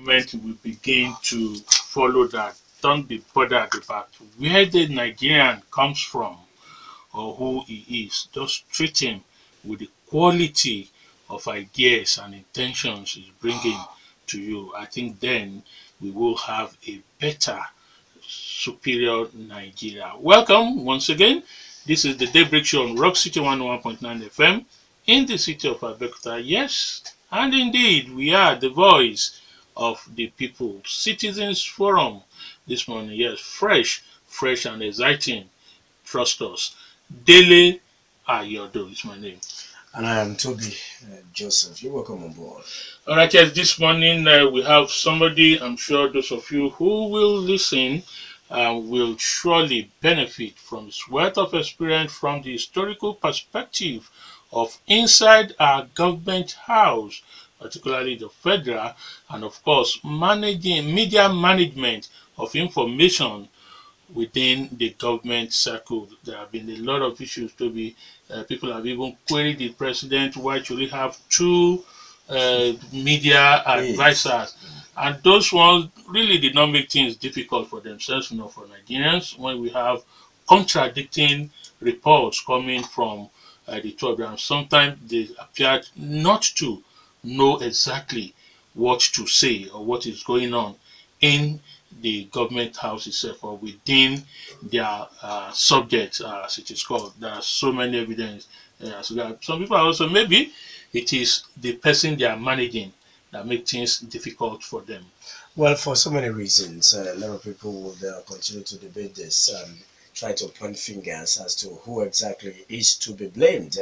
government will begin to follow that. Don't be bothered about where the Nigerian comes from or who he is. Just treat him with the quality of ideas and intentions he's bringing to you. I think then we will have a better, superior Nigeria. Welcome once again. This is the Daybreak Show on Rock City 101.9 FM in the city of Abeokuta. Yes, and indeed, we are the voice of the people. Citizens Forum this morning. Yes, fresh and exciting. Trust us. Dele Ayodo is my name. And I am Tobi Joseph. You're welcome on board. All right, yes, this morning we have somebody, I'm sure those of you who will listen will surely benefit from his wealth of experience from the historical perspective of inside our government house, particularly the federal, and of course, managing media management of information within the government circle. There have been a lot of issues to be. People have even queried the president, why should he have two media advisors? And those ones really did not make things difficult for themselves, nor for Nigerians, when we have contradicting reports coming from the two of them. Sometimes they appeared not to know exactly what to say or what is going on in the government house itself or within their subject, as it is called. There are so many evidence. So some people are also, maybe it is the person they are managing that make things difficult for them. Well, for so many reasons, a lot of people would continue to debate this and try to point fingers as to who exactly is to be blamed.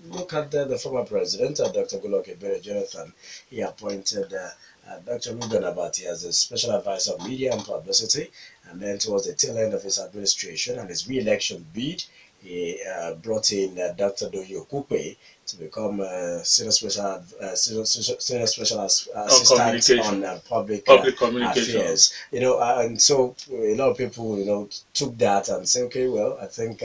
Look at the former president, Dr. Goodluck Ebele Jonathan. He appointed Dr. Ruben Abati as a special advisor of media and publicity, and then towards the tail end of his administration and his re-election bid, he brought in Dr. Doyo Kupe to become senior special assistant on public affairs. You know, and so a lot of people, you know, took that and said, okay, well, I think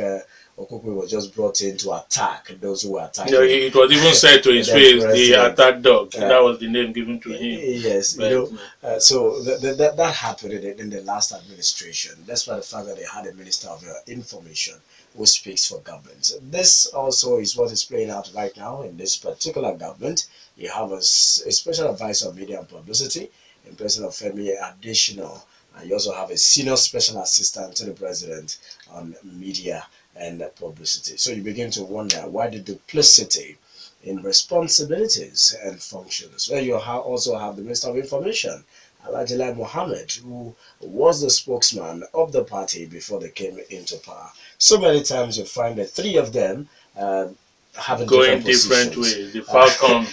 Okupe was just brought in to attack those who were attacking. You know, it was even said to his face, the attack dog. That was the name given to him. Yes, but, you know, so that happened in the last administration. That's why the fact that they had a minister of information who speaks for government. This also is what is playing out right now in this particular government. You have a special advisor of media and publicity in person of Femi Additional, and you also have a senior special assistant to the president on media and publicity. So you begin to wonder why the duplicity in responsibilities and functions. Well, you also have the Minister of Information, Alhaji Mohammed, who was the spokesman of the party before they came into power. So many times you find the three of them having going different ways. The Falcon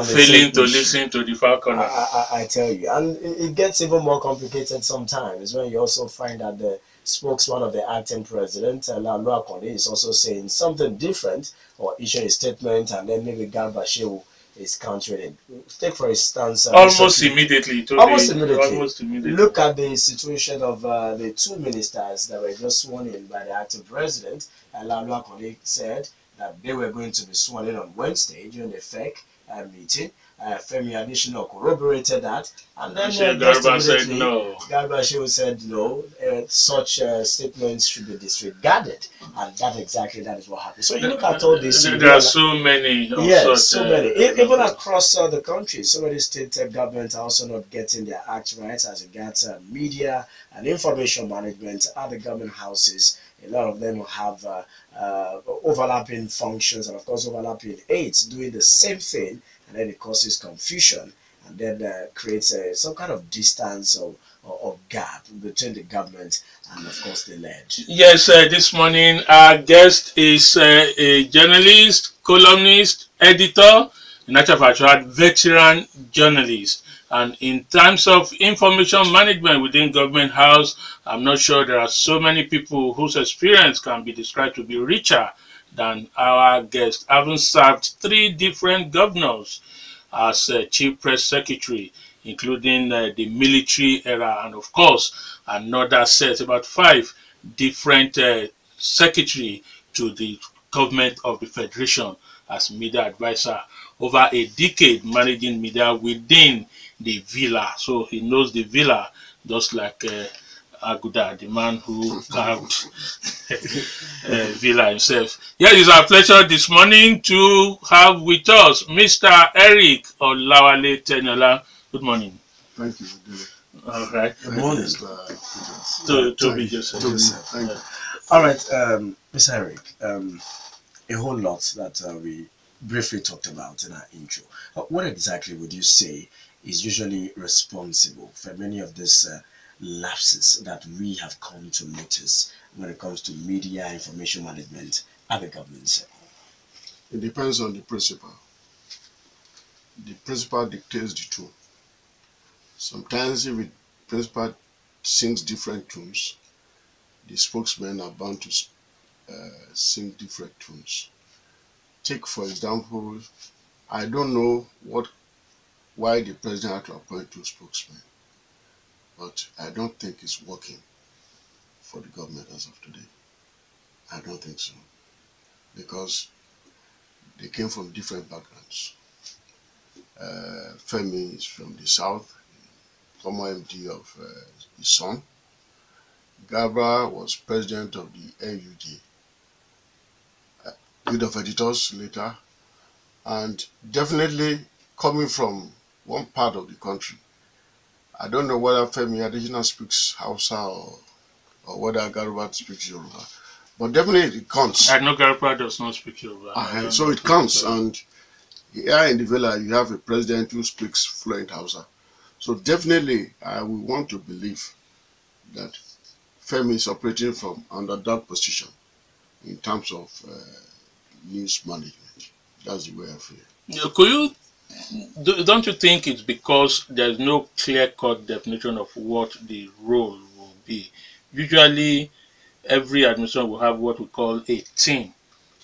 failing to listen to the Falcon. I tell you, and it gets even more complicated sometimes when you also find that the spokesman of the acting president, Lalu Akonde, is also saying something different or issuing a statement, and then maybe Garba Shehu is countering it. Take for instance, almost immediately. Almost immediately. Look at the situation of the two ministers that were just sworn in by the acting president. Lalu Akonde said that they were going to be sworn in on Wednesday during the FEC meeting. Femi Additional corroborated that, and then Garba said no. Garba Shehu said no. Such statements should be disregarded, and that is what happened. So you look at all this. There are so many. Yes, so many. Even across the country, so many state governments are also not getting their act right as regards media and information management at the government houses. A lot of them have overlapping functions and, of course, overlapping aides doing the same thing, and then it causes confusion and then creates some kind of distance or gap between the government and, of course, the lead. Yes, this morning our guest is a journalist, columnist, editor, in actual fact, veteran journalist. And in terms of information management within government house, I'm not sure there are so many people whose experience can be described to be richer than our guest, having served 3 different governors as chief press secretary, including the military era, and of course another set, about 5 different secretary to the government of the Federation as media advisor, over a decade managing media within the villa, so he knows the villa just like Aguda, the man who carved villa himself. Yes, it's our pleasure this morning to have with us Mr. Eric Olawale Teniola. Good morning. Thank you, Dele. All right. Good morning. Tobi Joseph. Thank you. All right, Mr. Eric, a whole lot that we briefly talked about in our intro. What exactly would you say is usually responsible for many of these lapses that we have come to notice when it comes to media information management at the government sector? It depends on the principal. The principal dictates the tune. Sometimes if the principal sings different tunes, the spokesmen are bound to sing different tunes. Take for example, I don't know why the president had to appoint two spokesmen, but I don't think it's working for the government as of today. I don't think so, because they came from different backgrounds. Femi is from the south, former MD of the Sun. Gabra was president of the NUD, Guild of Editors later, and definitely coming from one part of the country. I don't know whether Femi Adesina speaks Hausa or whether Garba speaks Yoruba, but definitely it counts. I know Garba does not speak Yoruba. So it counts, and here in the villa you have a president who speaks fluent Hausa. So definitely I will want to believe that Femi is operating from under that position in terms of news management. That's the way I feel. Could you don't you think it's because there's no clear-cut definition of what the role will be? Usually, every administration will have what we call a team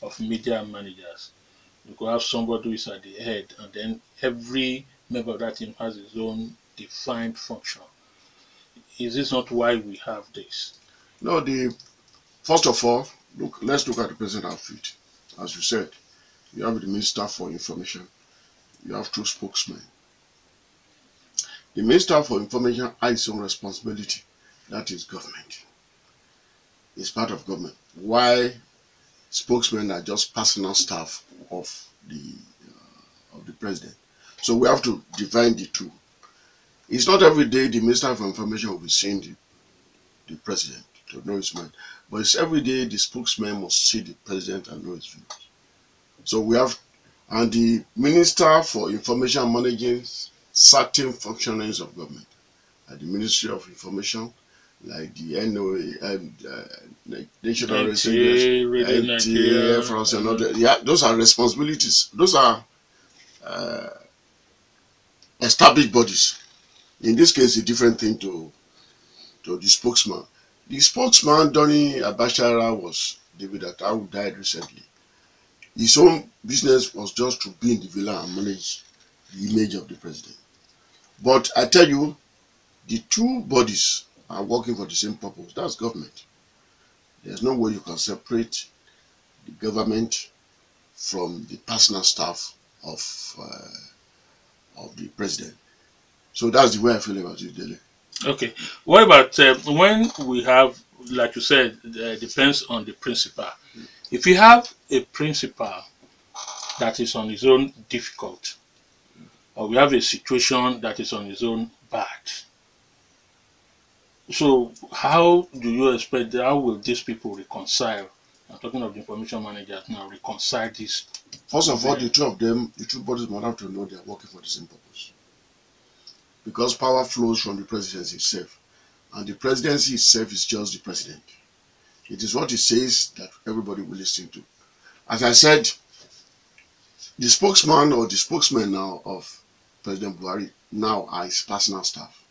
of media managers. You could have somebody who is at the head, and then every member of that team has his own defined function. Is this not why we have this? No, first of all, let's look at the present outfit. As you said, you have the Minister for Information. You have two spokesmen. The Minister for Information has his own responsibility. That is government. It's part of government. Why spokesmen are just personal staff of the president. So we have to divide the two. It's not every day the Minister for Information will be seeing the president to know his mind, but it's every day the spokesman must see the president and know his views. So we have, and the Minister for Information managing certain functionaries of government, like the Ministry of Information, like the NOA, National NTA, France, and other. Yeah, those are responsibilities. Those are established bodies. In this case, a different thing to the spokesman. The spokesman during Abacha was David Atta, who died recently. His own business was just to be in the villa and manage the image of the president. But I tell you, the two bodies are working for the same purpose. That's government. There's no way you can separate the government from the personal staff of the president. So that's the way I feel about it, Dele. Okay. What about when we have, like you said, depends on the principal. If you have a principal that is on his own difficult, or we have a situation that is on his own bad, so how do you expect, how will these people reconcile? I'm talking of the information managers now, reconcile this. First of all, the two of them, the two bodies must have to know they are working for the same purpose. Because power flows from the presidency itself. And the presidency itself is just the president. It is what he says that everybody will listen to. As I said, the spokesman or the spokesman now of President Buhari now are his personal staff.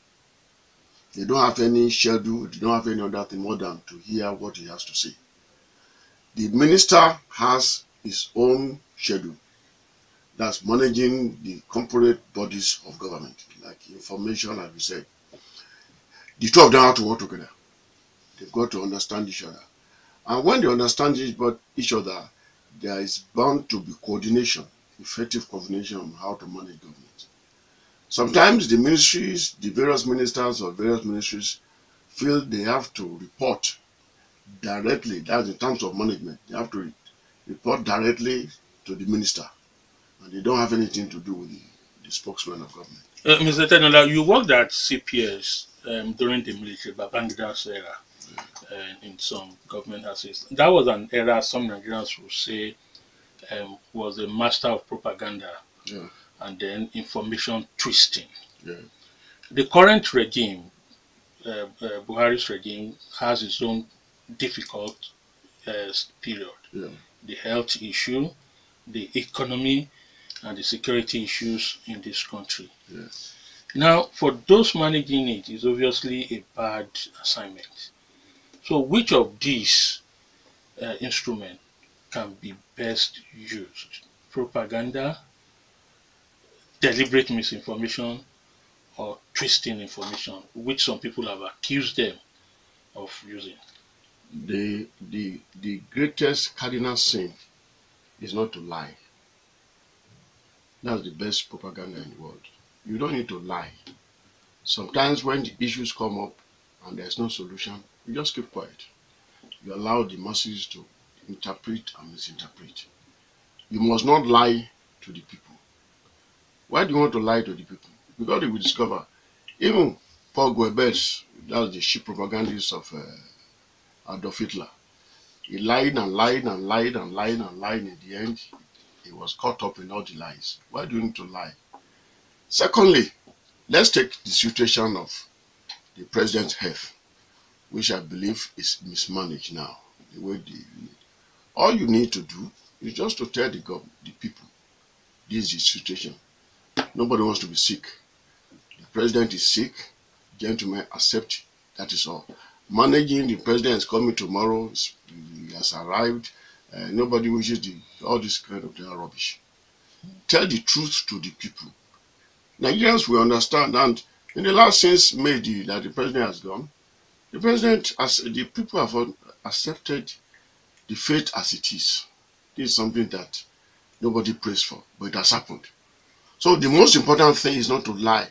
They don't have any schedule, they don't have any other thing more than to hear what he has to say. The minister has his own schedule. That's managing the corporate bodies of government, like information, like we said. The two of them have to work together. They've got to understand each other. And when they understand each other, there is bound to be coordination, effective coordination on how to manage government. Sometimes the ministries, the various ministers or various ministries feel they have to report directly, that's in terms of management, they have to report directly to the minister, and they don't have anything to do with the spokesman of government. Mr. Teniola, you worked at CPS during the military Babangida's era in some government assistance. That was an era some Nigerians would say was a master of propaganda Yeah, and then information twisting. yeah, The current regime, Buhari's regime, has its own difficult period. yeah, The health issue, the economy, and the security issues in this country. yeah. Now, for those managing it is obviously a bad assignment. So, which of these instruments can be best used? Propaganda, deliberate misinformation, or twisting information, which some people have accused them of using. The greatest cardinal sin is not to lie. That's the best propaganda in the world. You don't need to lie. Sometimes when the issues come up and there's no solution, you just keep quiet. You allow the masses to interpret and misinterpret. You must not lie to the people. Why do you want to lie to the people? Because they will discover. Even Paul Goebbels, that's the chief propagandist of Adolf Hitler, he lied and lied and lied and lied and lied. In the end, he was caught up in all the lies. Why do you need to lie? Secondly, let's take the situation of the president's health, which I believe is mismanaged now. The way all you need to do is just to tell the people, this is the situation. Nobody wants to be sick. The president is sick. Gentlemen, accept it. That is all. Managing the president is coming tomorrow. He has arrived. Nobody wishes all this kind of rubbish. Tell the truth to the people. Nigerians will understand. And in the last since May that the president has gone, the people have accepted the fate as it is. This is something that nobody prays for, but it has happened. So the most important thing is not to lie.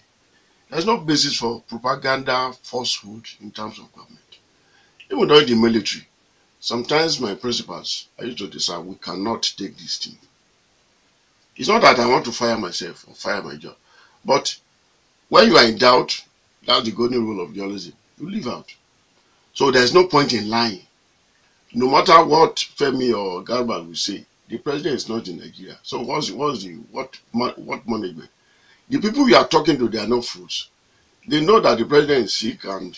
There's no basis for propaganda, falsehood in terms of government. Even though in the military, sometimes my principals, I used to decide we cannot take this thing. It's not that I want to fire myself or fire my job, but when you are in doubt, that's the golden rule of journalism. You leave out. So there's no point in lying. No matter what Femi or Garba will say, the president is not in Nigeria. So what management? The people you are talking to, they are not fools. They know that the president is sick, and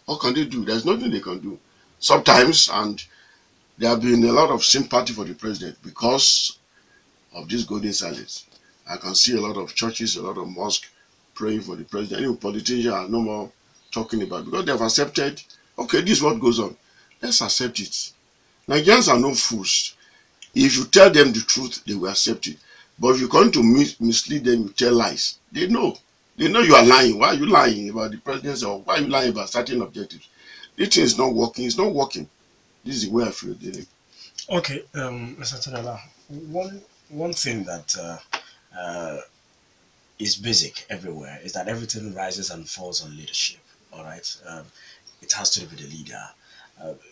what can they do? There's nothing they can do. Sometimes, and there have been a lot of sympathy for the president because of this golden silence. I can see a lot of churches, a lot of mosques praying for the president. Even politicians are no more talking about it because they have accepted, okay, this is what goes on. Let's accept it. Nigerians are no fools. If you tell them the truth, they will accept it. But if you come to mislead them, you tell lies. They know. They know you are lying. Why are you lying about the presidency, or why are you lying about certain objectives? This thing is not working. It's not working. This is the way I feel, Dele. Okay, Mr. Teniola, one thing that is basic everywhere is that everything rises and falls on leadership. All right, it has to do with the leader.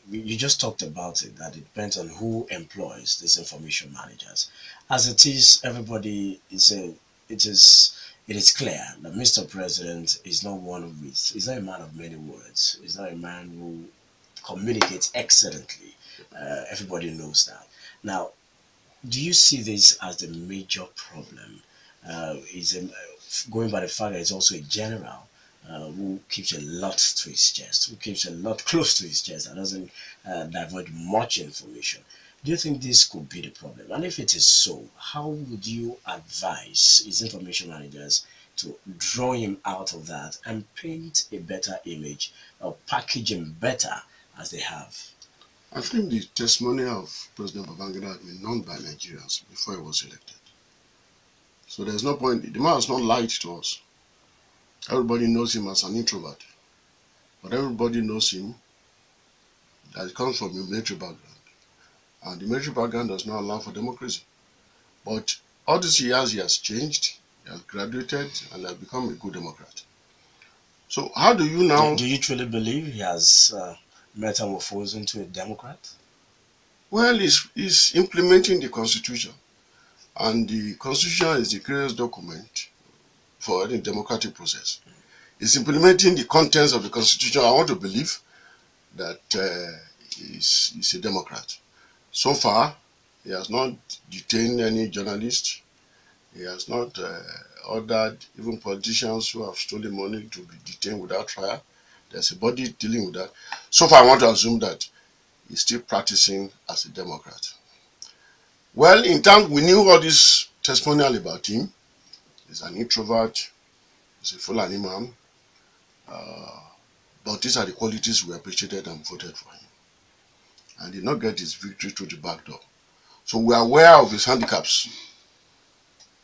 You just talked about it, that it depends on who employs these information managers. As it is, everybody is a, it is clear that Mr. President is not he's not a man of many words. He's not a man who communicates excellently. Everybody knows that. Now, do you see this as the major problem? Going by the fact that he's also a general who keeps a lot to his chest, who keeps a lot close to his chest and doesn't divulge much information. Do you think this could be the problem? And if it is so, how would you advise his information managers to draw him out of that and paint a better image or package him better as they have? I think the testimony of President Babangida has been known by Nigerians before he was elected. So there's no point. The man has not lied to us. Everybody knows him as an introvert. But everybody knows him that he comes from a military background. And the military background does not allow for democracy. But all these years he has changed. He He has graduated and has become a good Democrat. So how do you now... Do you truly believe he has metamorphosed into a Democrat? Well, he's implementing the Constitution. And the Constitution is the greatest document for any democratic process. It's implementing the contents of the Constitution. I want to believe that he's a Democrat. So far, he has not detained any journalist. He has not ordered even politicians who have stolen money to be detained without trial. There's a body dealing with that. So far, I want to assume that he's still practicing as a Democrat. Well, in time, we knew all this testimonial about him. He's an introvert. He's a Fulani man. But these are the qualities we appreciated and voted for him. And did not get his victory through the back door. So we are aware of his handicaps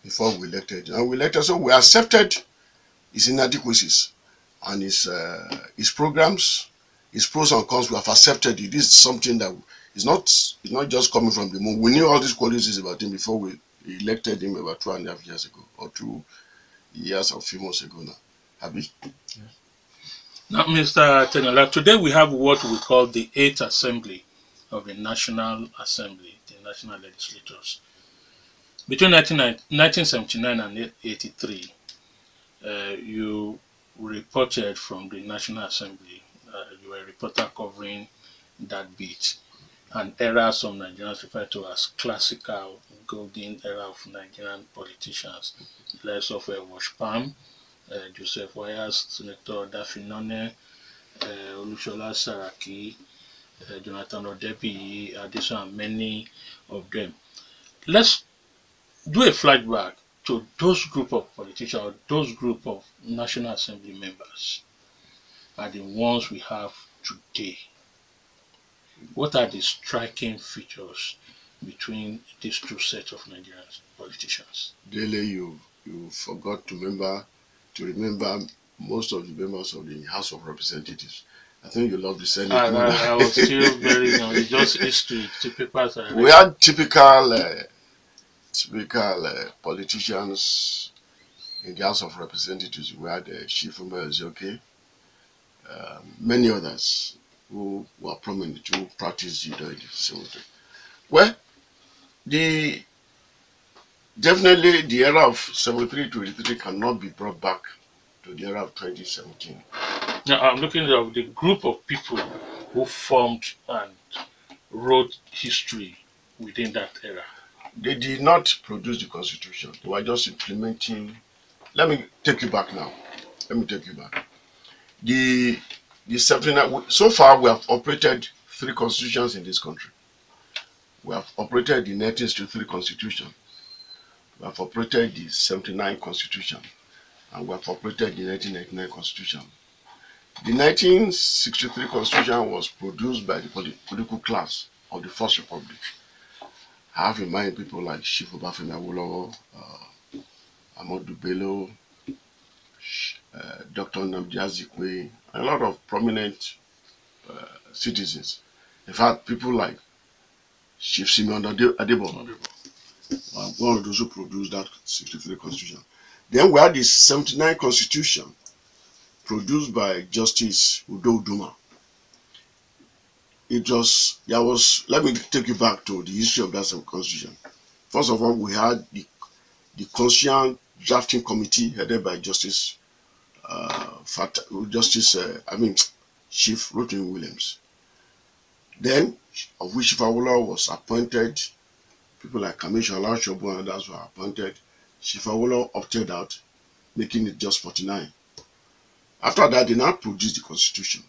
before we elected. And we elected, so we accepted his inadequacies and his programs, his pros and cons. We have accepted it. This is something that is not just coming from the moon. We knew all these qualities about him before we elected him about 2.5 years ago, or 2 years or a few months ago now. Abi? Yeah. Now, Mr. Teniola, today we have what we call the 8th Assembly of the National Assembly, the National Legislators. Between 1979 and 83, you reported from the National Assembly. You were a reporter covering that bit, an era some Nigerians refer to as classical golden era of Nigerian politicians. The likes of Washpam, Joseph Wayas, Senator Dafinone, Olushola Saraki, Jonathan Odebi, Adeson, and many of them. Let's do a flashback to those group of politicians, or those group of National Assembly members, are the ones we have today. What are the striking features between these two sets of Nigerian politicians? Dele, you forgot to remember most of the members of the House of Representatives. I think you love the Senate. I was still very young. It's just history. Papers. We had typical politicians in the House of Representatives. We had Shifumba Ezioke, many others who were prominent, who practiced the same thing. Well, definitely the era of 73 to 83 cannot be brought back to the era of 2017. Now I'm looking at the group of people who formed and wrote history within that era. They did not produce the Constitution. They were just implementing. Let me take you back now. The 79. So far, we have operated 3 constitutions in this country. We have operated the 1963 Constitution. We have operated the 79 Constitution. And we have operated the 1999 Constitution. The 1963 Constitution was produced by the political class of the First Republic. I have in mind people like Chief Obafemi Awolowo, Amadou Bello, Dr. Nnamdi Azikiwe, and a lot of prominent citizens. In fact, people like Chief Simeon Adebo, one of those who produced that 63 Constitution. Then we had the 79 Constitution, produced by Justice Udo Uduma. Let me take you back to the history of that Constitution. First of all, we had the Constitution Drafting Committee headed by Chief Rotimi Williams. Then, of which Awolowo was appointed, people like Kamisha Olashobu and others were appointed. Chief Awolowo opted out, making it just 49. After that, they now produced the Constitution.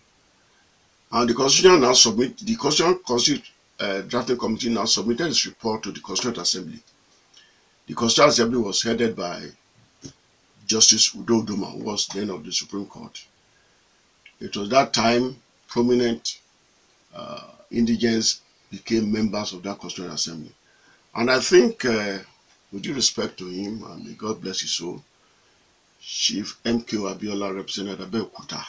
And the Constitution now the Constitution Drafting Committee now submitted its report to the Constituent Assembly. The Constituent Assembly was headed by Justice Udo Uduma, who was then of the Supreme Court. It was that time prominent indigents became members of that Constituent Assembly. And I think, with due respect to him, and may God bless his soul, Chief M.K. Abiola represented Abeokuta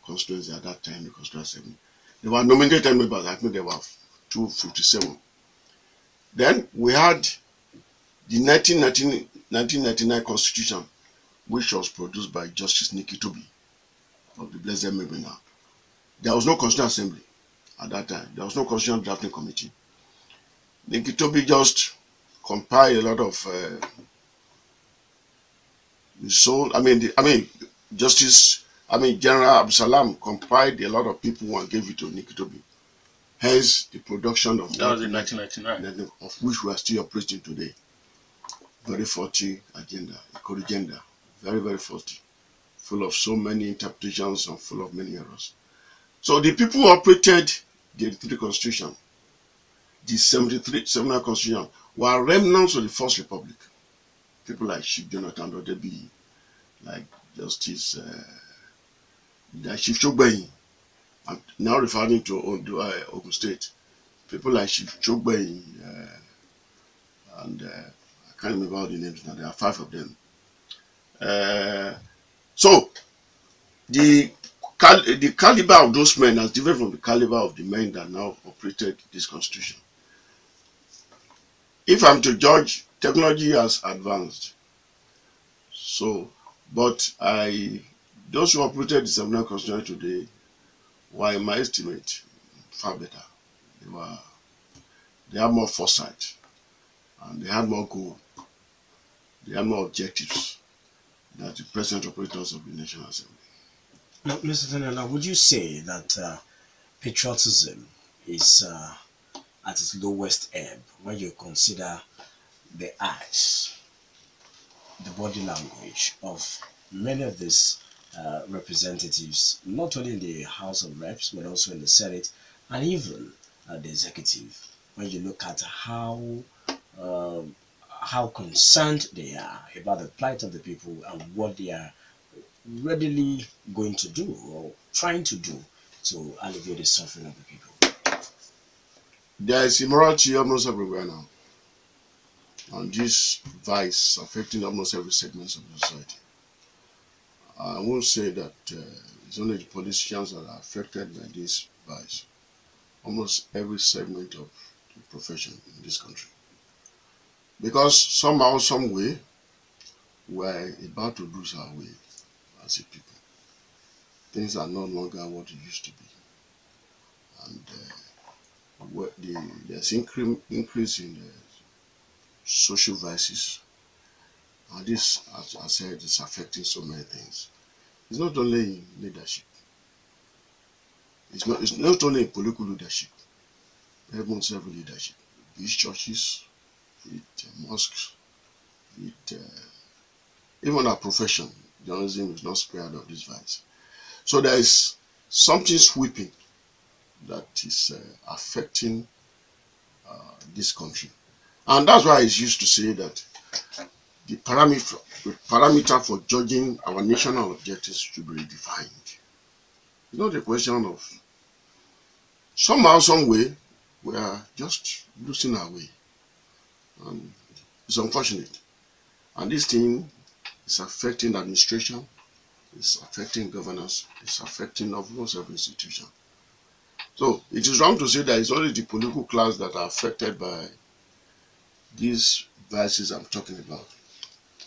constituency at that time, the Constituent Assembly. They were nominated members. I think there were 257. Then we had the 1999 Constitution, which was produced by Justice Tobi of the Blessed Memory now. There was no Constitutional Assembly at that time. There was no Constitutional Drafting Committee. Tobi just compiled a lot of General Absalam compiled a lot of people and gave it to Tobi. Hence the production of that was in 1999, of which we are still operating today. Very faulty agenda, agenda, very, very faulty, full of so many interpretations and full of many errors. So the people who operated the 83 Constitution, the 79 Constitution, were remnants of the First Republic. People like Chief Jonathan Odebi, like Justice Chief Chogbeyin, I'm now referring to Ogun State. People like Chief Chogbeyin, and I can't remember all the names now. There are 5 of them. So the caliber of those men is different from the caliber of the men that now operated this constitution. If I'm to judge, technology has advanced. So, but those who operated the 79 constitution today were, in my estimate, far better. They had more foresight, and they had more goal. They had more objectives than the present operators of the National Assembly. Now, Mr. Teniola, would you say that patriotism is at its lowest ebb when you consider the eyes, the body language of many of these representatives, not only in the House of Reps, but also in the Senate, and even the executive, when you look at how concerned they are about the plight of the people and what they are readily going to do or trying to do to alleviate the suffering of the people? There is immorality almost everywhere now, and this vice affecting almost every segment of the society. I won't say that it's only the politicians that are affected by this vice. Almost every segment of the profession in this country. Because somehow, some way, we're about to lose our way as a people. Things are no longer what it used to be. And there's increase in the social vices. And this, as I said, is affecting so many things. It's not only in leadership. It's not only in political leadership. Almost every leadership. These churches, mosques, even our profession, journalism is not spared of this vice. So there is something sweeping that is affecting this country. And that's why it's used to say that the parameter for judging our national objectives should be redefined. It's not a question of somehow, some way, we are just losing our way. And it's unfortunate. And this thing is affecting administration, it's affecting governance, it's affecting almost every institution. So it is wrong to say that it's only the political class that are affected by these vices I'm talking about.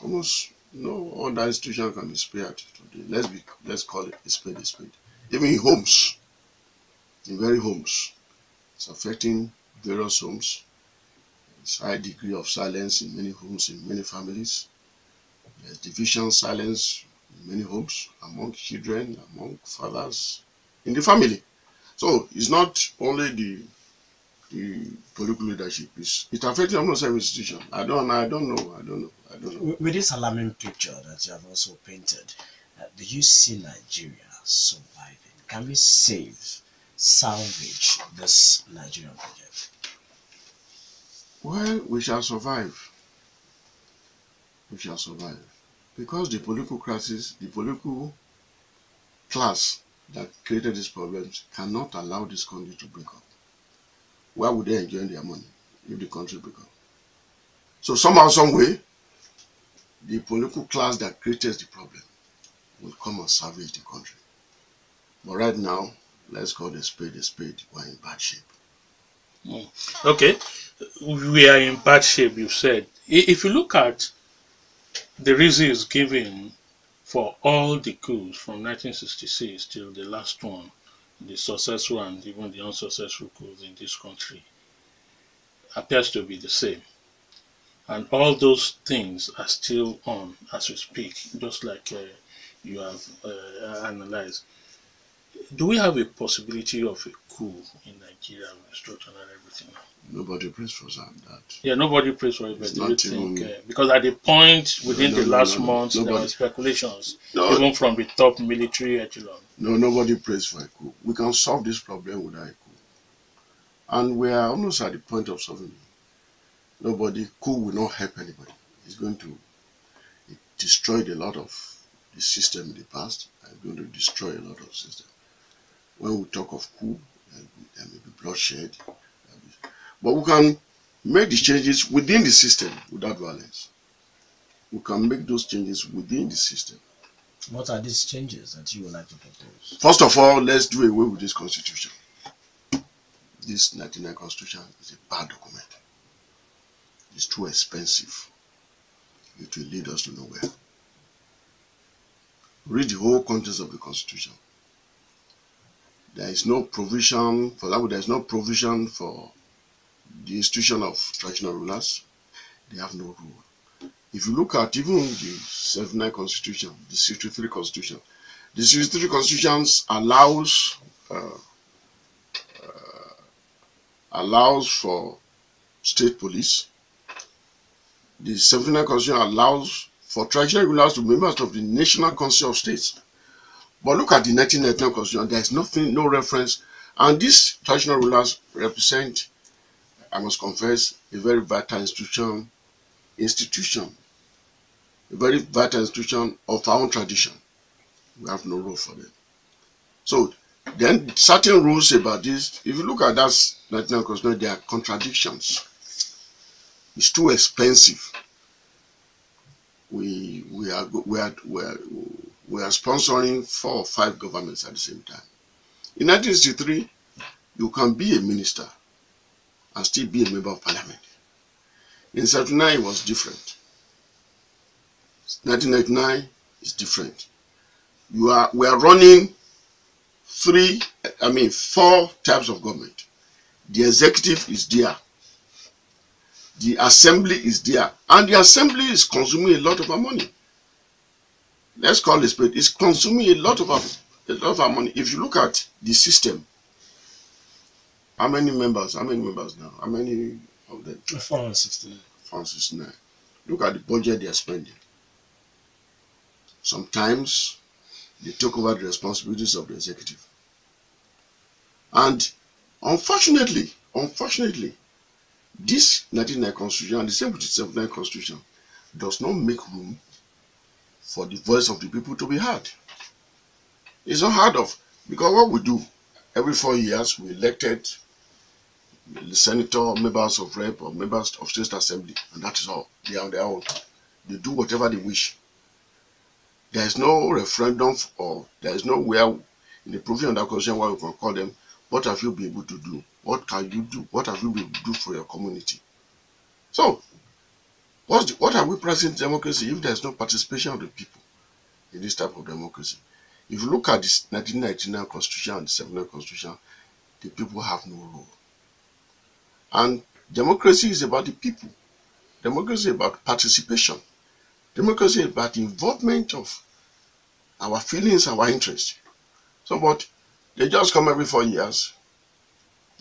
Almost no other institution can be spared today. Let's call it a spade a spade. Even in homes, in very homes, it's affecting various homes. There's high degree of silence in many homes, in many families. There's division, silence in many homes, among children, among fathers, in the family. So it's not only the political leadership, it's affecting almost every institution. I don't know. With this alarming picture that you have also painted, do you see Nigeria surviving? Can we salvage this Nigerian project? Well, we shall survive. We shall survive. Because the political crisis, the political class that created these problems cannot allow this country to break up. Why would they enjoy their money if the country break up? So somehow, some way, the political class that created the problem will come and salvage the country. But right now, let's call a spade a spade. We're in bad shape. Okay, we are in bad shape, you said. If you look at the reasons given for all the coups from 1966 till the last one, the successful and even the unsuccessful coups in this country, appears to be the same. And all those things are still on as we speak, just like you have analyzed. Do we have a possibility of a coup in Nigeria with destruction and everything? Nobody prays for that. Yeah, nobody prays for it, but It's do you not think, even. because at the point No, within no, the no, last no, no. month, there were Nobody. speculations, No, even from the top military echelon. no, nobody prays for a coup. We can solve this problem without a coup. And we are almost at the point of solving it. Nobody, coup will not help anybody. It's going to destroy a lot of the system in the past, and it's going to destroy a lot of system. When we talk of coup, there may be bloodshed. But we can make the changes within the system without violence. We can make those changes within the system. What are these changes that you would like to propose? First of all, let's do away with this constitution. This 99 constitution is a bad document. It's too expensive. It will lead us to nowhere. Read the whole contents of the constitution. There is no provision, for example, there is no provision for the institution of traditional rulers. They have no rule. If you look at even the 79 constitution, the 63 constitution, the 63 constitutions allows for state police. The 79 constitution allows for traditional rulers to be members of the National Council of States. But look at the 1999 constitution, there is nothing, no reference. And these traditional rulers represent, I must confess, a very vital institution, a very vital institution of our own tradition. We have no role for them. So then certain rules about this, if you look at that 1999 constitution, there are contradictions. It's too expensive. We are sponsoring 4 or 5 governments at the same time. In 1963, you can be a minister and still be a member of parliament. In 79, it was different. 1999 is different. We are running 4 types of government. The executive is there. The assembly is there. And the assembly is consuming a lot of our money. Let's call it spade. It's consuming a lot of our money. If you look at the system, how many members now? How many of them? 469. 469. Look at the budget they are spending. Sometimes they take over the responsibilities of the executive. And unfortunately, this 1999 constitution and the 79 constitution does not make room for the voice of the people to be heard. It's not heard of, because what we do, every 4 years we elected the senator, members of rep, or members of state assembly, and that is all. They are on their own. They do whatever they wish. There is no referendum, or there is nowhere in the provision of that constitution where we can call them, what have you been able to do? What can you do? What have you been able to do for your community? So, what are we practicing democracy if there is no participation of the people in this type of democracy? If you look at this 1999 constitution and the 79 constitution, the people have no role. And democracy is about the people. Democracy is about participation. Democracy is about the involvement of our feelings, our interests. So, but they just come every 4 years,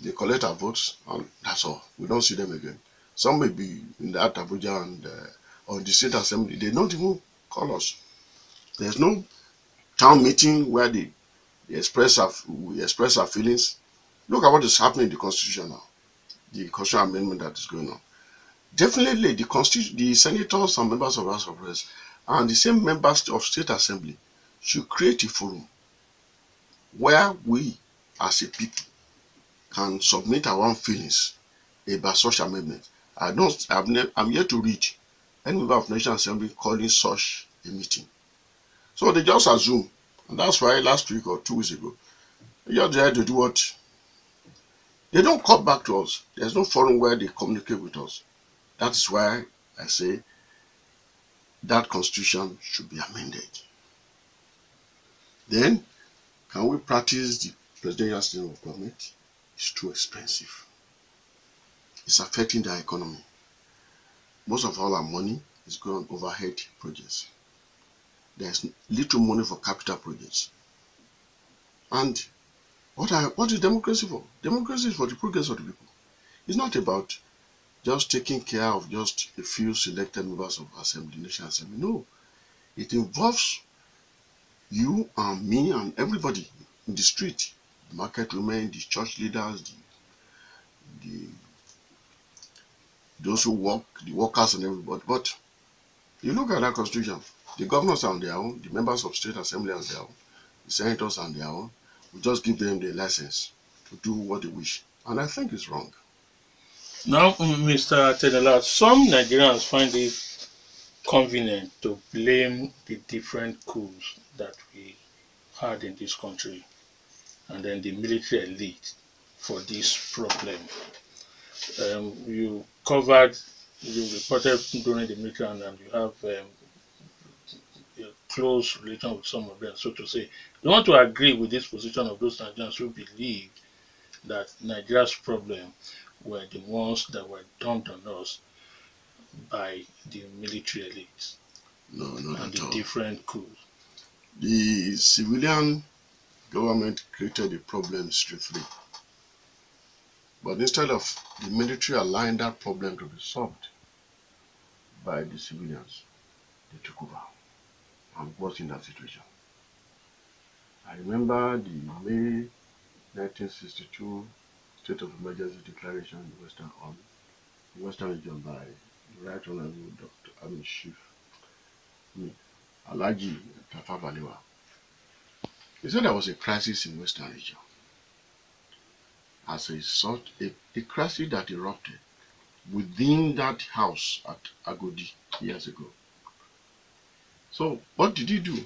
they collect our votes, and that's all. We don't see them again. Some may be in the Abuja and or the state assembly. They don't even call us. There's no town meeting where we express our feelings. Look at what is happening in the constitution now. The constitutional amendment that is going on. Definitely, the senators and members of the House of Reps and the same members of state assembly should create a forum where we, as a people, can submit our own feelings about such amendments. I'm yet to read any member of the National Assembly calling such a meeting. So they just assume, and that's why last week or 2 weeks ago, they just tried to do what? They don't come back to us. There's no forum where they communicate with us. That is why I say that constitution should be amended. Then, can we practice the presidential system of government? It's too expensive. It's affecting the economy. Most of all our money is going on overhead projects. There's little money for capital projects. And what is democracy for? Democracy is for the progress of the people. It's not about just taking care of just a few selected members of assembly, nation assembly. No, it involves you and me and everybody in the street, the market women, the church leaders, the those who work, the workers and everybody. But you look at that constitution, the governors are on their own, the members of state assembly are on their own, the senators are on their own. We just give them the license to do what they wish. And I think it's wrong. Now, Mr. Teniola, some Nigerians find it convenient to blame the different coups that we had in this country and then the military elite for this problem. You covered, you reported during the military and you have a close relation with some of them, so to say. You want to agree with this position of those Nigerians who believe that Nigeria's problem were the ones that were dumped on us by the military elites No, not and at the all. different coups. The civilian government created the problem strictly. But instead of the military allowing that problem to be solved by the civilians, they took over and was in that situation. I remember the May 1962 State of Emergency Declaration in Western region by the Right Honorable Dr. Chief Alhaji Tafa Balewa. He said there was a crisis in Western region as a result, a crisis that erupted within that house at Agodi years ago. So what did he do?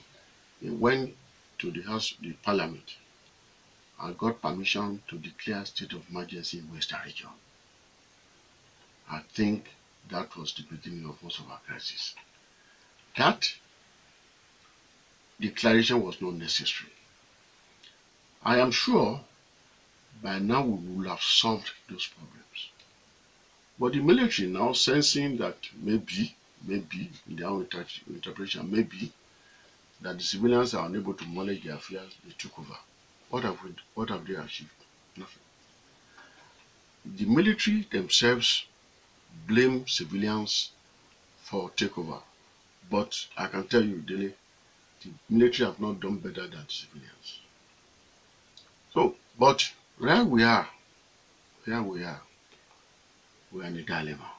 He went to the house, the parliament, and got permission to declare state of emergency in Western region. I think that was the beginning of most of our crisis. That declaration was not necessary. I am sure by now we will have solved those problems. But the military now sensing that maybe, in their own interpretation, maybe that the civilians are unable to manage their affairs, they took over. What have they achieved? Nothing. The military themselves blame civilians for takeover. But I can tell you, Dele, the military have not done better than civilians. So, but where we are, we are in a dilemma.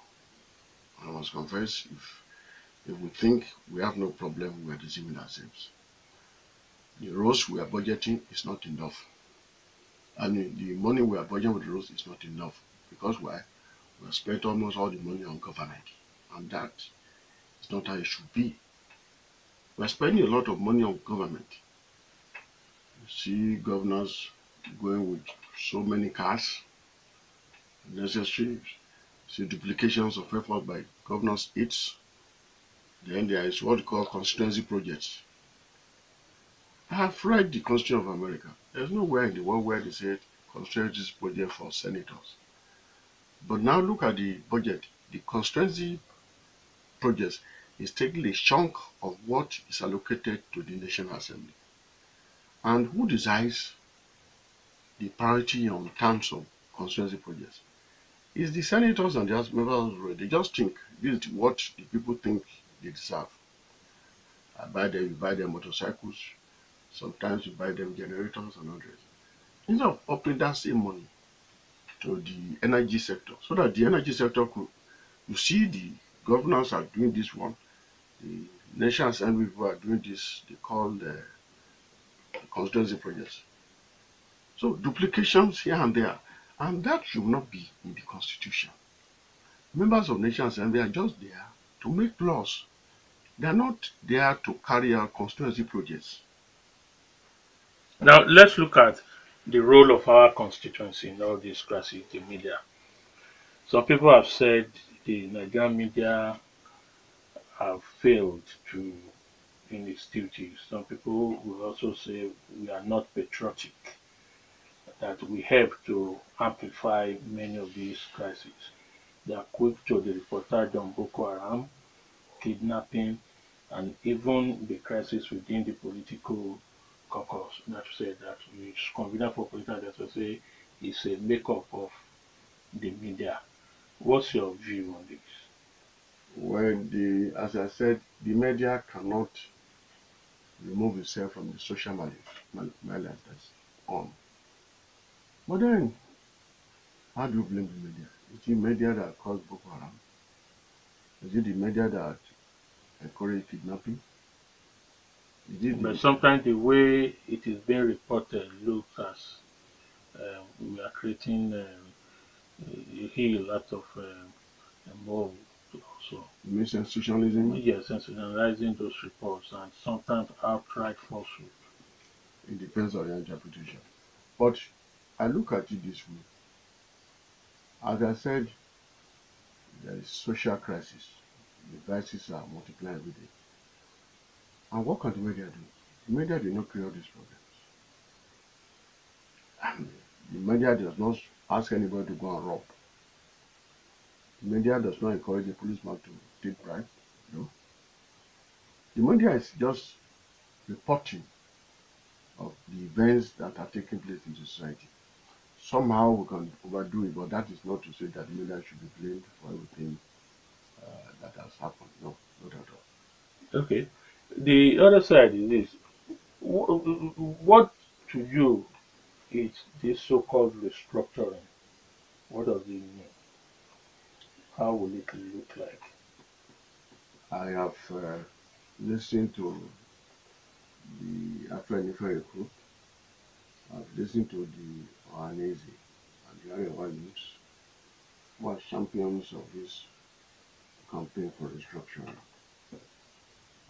I must confess, if we think we have no problem, we are deceiving ourselves. The roads we are budgeting is not enough. I mean, the money we are budgeting with the roads is not enough. Because why? We have spent almost all the money on government. And that is not how it should be. We are spending a lot of money on government. You see governors going with so many cars, necessary. See duplications of effort by governors' aides. Then there is what we call constituency projects. I have read the Constitution of America. There's nowhere in the world where they say constituency project for senators. But now look at the budget. The constituency projects is taking a chunk of what is allocated to the National Assembly. And who decides the priority on terms of constituency projects? It's the senators and the House members. They just think this is what the people think they deserve. You buy them motorcycles, sometimes you buy them generators and others. Instead of upping that same money to the energy sector, so that the energy sector could, you see the governors are doing this one, the National Assembly people are doing this, they call the constituency projects. So duplications here and there, and that should not be in the constitution. Members of National Assembly are just there to make laws. They are not there to carry out constituency projects. Now, let's look at the role of our constituency in all this crisis, the media. Some people have said the Nigerian media have failed to in its duties. Some people will also say we are not patriotic, that we help to amplify many of these crises. They are quick to the reportage on Boko Haram, kidnapping, and even the crisis within the political caucus. That to say that it's convenient for politicians to say it's a makeup of the media. What's your view on this? Well, as I said, the media cannot remove itself from the social malliance that's on. But then, how do you blame the media? Is it the media that caused Boko Haram? Is it the media that encouraged kidnapping? Is it But the sometimes the way it is being reported looks as we are creating, you hear a lot of more also. sensationalism? Yes, sensationalizing those reports and sometimes outright falsehood. It depends on your interpretation. But I look at it this way. As I said, there is social crisis. The crises are multiplying every day. And what can the media do? The media did not create these problems. The media does not ask anybody to go and rob. The media does not encourage the policeman to take bribe. No. The media is just reporting of the events that are taking place in society. Somehow we can overdo it, but that is not to say that the media should be blamed for everything that has happened. No, not at all. Okay. The other side is this. What to you is this so-called restructuring? What does it mean? How will it look like? I have listened to the Afro group. I've listened to the Ohanese and the Arewa youths who are champions of this campaign for restructuring.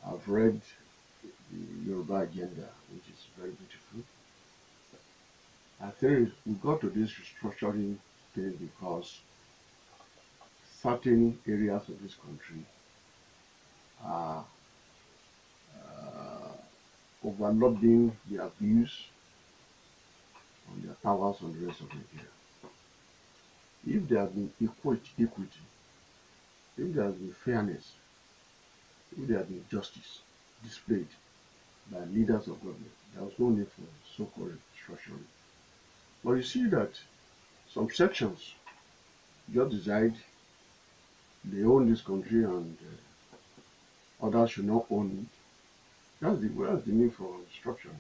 I've read the Yoruba agenda, which is very beautiful. I think we got to this restructuring thing because certain areas of this country are overloading the abuse on their towers on the rest of Nigeria. If there has been equity, if there has been fairness, if there has been justice displayed by leaders of government, there was no need for so-called restructuring. But you see that some sections just decide they own this country and others should not own it. Where's the need for restructuring?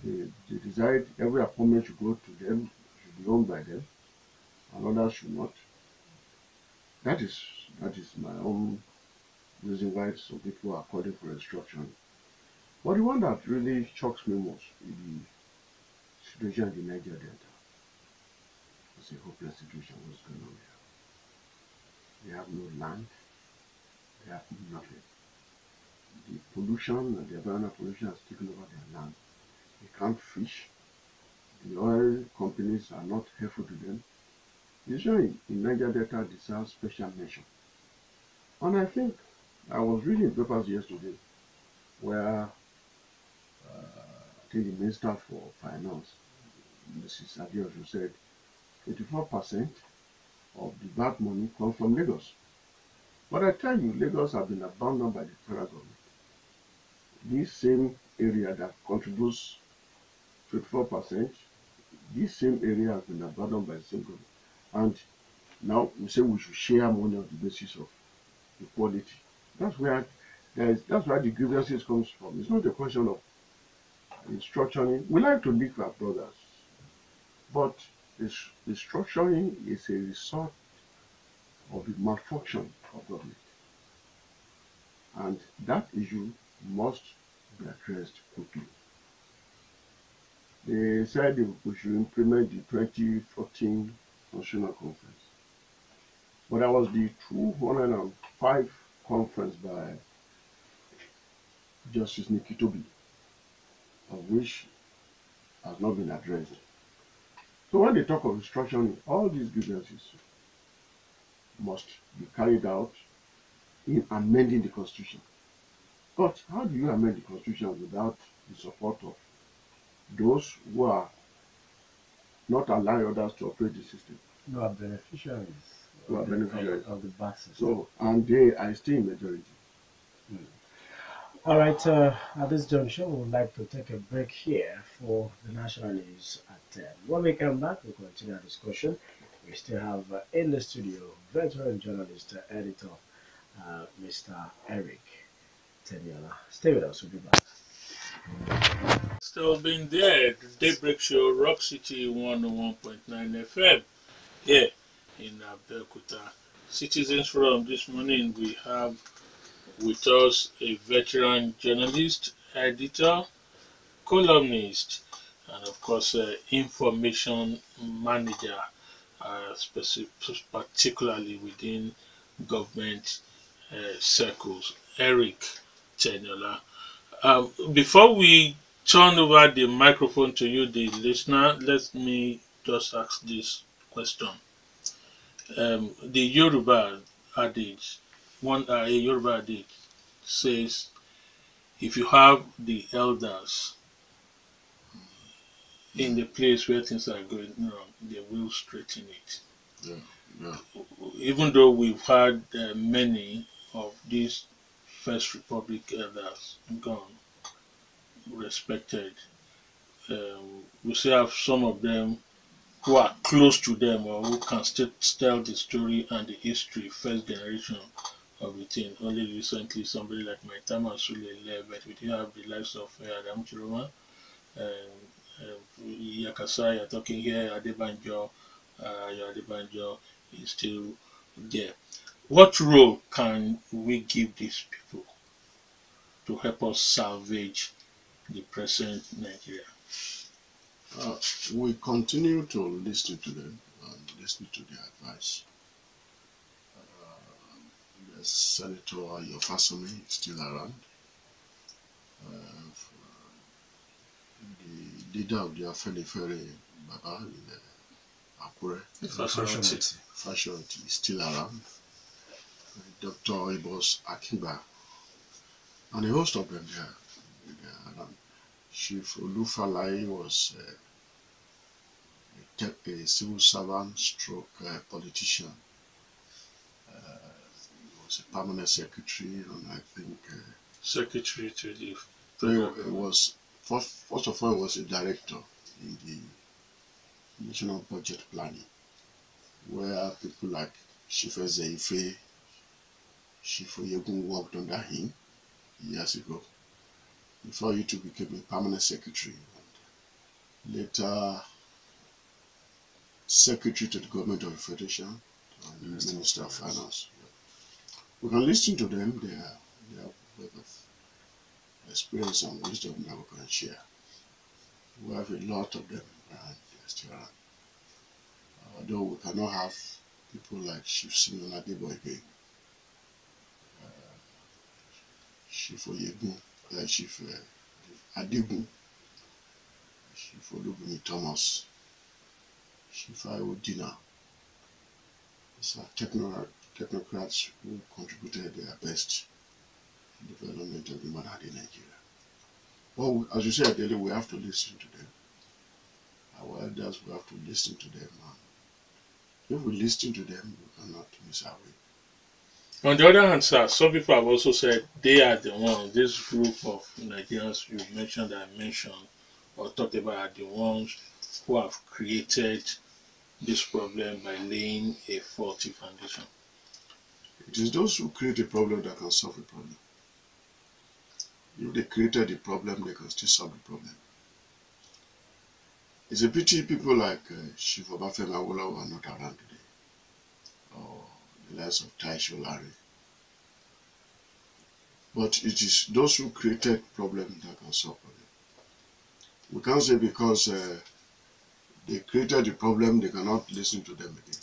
They decide every appointment should go to them, should be owned by them, and others should not. That is my own reason why some people are calling for restructuring. But the one that really shocks me most is the situation in the Niger Delta. It's a hopeless situation. What's going on there? They have no land. They have nothing. The pollution and the environmental pollution has taken over their land. They can't fish. The oil companies are not helpful to them. The situation in Niger Delta deserves special mention. And I think I was reading papers yesterday where I think the Minister for Finance, Mrs. Ayodo, said 84% of the bad money comes from Lagos. But I tell you, Lagos have been abandoned by the federal government. This same area that contributes 54%, this same area has been abandoned by the same government. And now we say we should share money on the basis of equality. That's where that's where the grievances comes from. It's not a question of restructuring. We like to live our brothers, but restructuring is a result of the malfunction of government. And that issue must be addressed quickly. They said we should implement the 2014 National Conference. But that was the 205 conference by Justice Tobi, of which has not been addressed. So when they talk of restructuring, all these grievances must be carried out in amending the Constitution. But how do you amend the constitution without the support of those who are not allowing others to operate the system, You are beneficiaries who are beneficiaries? of the bad system. So, and they are still in majority. All right, at this junction, we would like to take a break here for the national news at 10. When we come back, we'll continue our discussion. We still have in the studio veteran journalist, editor, Mr. Eric Teniola. Stay with us, we'll be back. Still being there, the Daybreak Show, Rock City 101.9 FM, here in Abeokuta. Citizens Forum this morning, we have with us a veteran journalist, editor, columnist, and of course, information manager, particularly within government circles, Eric Teniola. Before we turn over the microphone to you, the listener, let me just ask this question. The Yoruba adage, a Yoruba adage says, if you have the elders in the place where things are going wrong, they will straighten it. Yeah, yeah. Even though we've had many of these First Republic elders gone, respected, we still have some of them who are close to them or who can still tell the story and the history, first generation of the thing. Only recently, somebody like my Tama Sule left, but we do have the likes of Adam Chiroma, Yakasa, you're talking here, Adebanjo, Adebanjo is still there. What role can we give these people to help us salvage the present Nigeria? We continue to listen to them and listen to their advice. The Senator Yofasumi is still around. The leader of the Afenifere, Baba in Akure, Fashionty is still around. Dr. Ibos Akimba, and a host of them there. Chief Olufalai was a civil servant stroke politician. He was a permanent secretary, and I think Secretary to the it was first of all, he was a director in the national budget planning, where people like Chief Ezeife, Chief Oyegun worked under him years ago. Before he too became a permanent secretary, and later secretary to the government of the Federation and Minister of Finance. We can listen to them, they have a lot of experience and wisdom that we can share. We have a lot of them around the restaurant. Although we cannot have people like Chief Simeon Adeboye, Chief Oyegun, Chief Adegun, Chief Olubumi Thomas, Chief Ayodina. These are technocrats who contributed their best to the development of humanity in Nigeria. Well, as you said, Dele, we have to listen to them. Our elders, we have to listen to them. And if we listen to them, we cannot miss our way. On the other hand, sir, some people have also said they are the ones, this group of Nigerians you mentioned, I mentioned, or talked about, are the ones who have created this problem by laying a faulty foundation. It is those who create a problem that can solve a problem. If they created the problem, they can still solve the problem. It's a pity people like Chief Obafemi Awolowo are not around today, or the likes of Taisho Larry. But it is those who created problems that can solve problems. We can't say because they created the problem, they cannot listen to them again.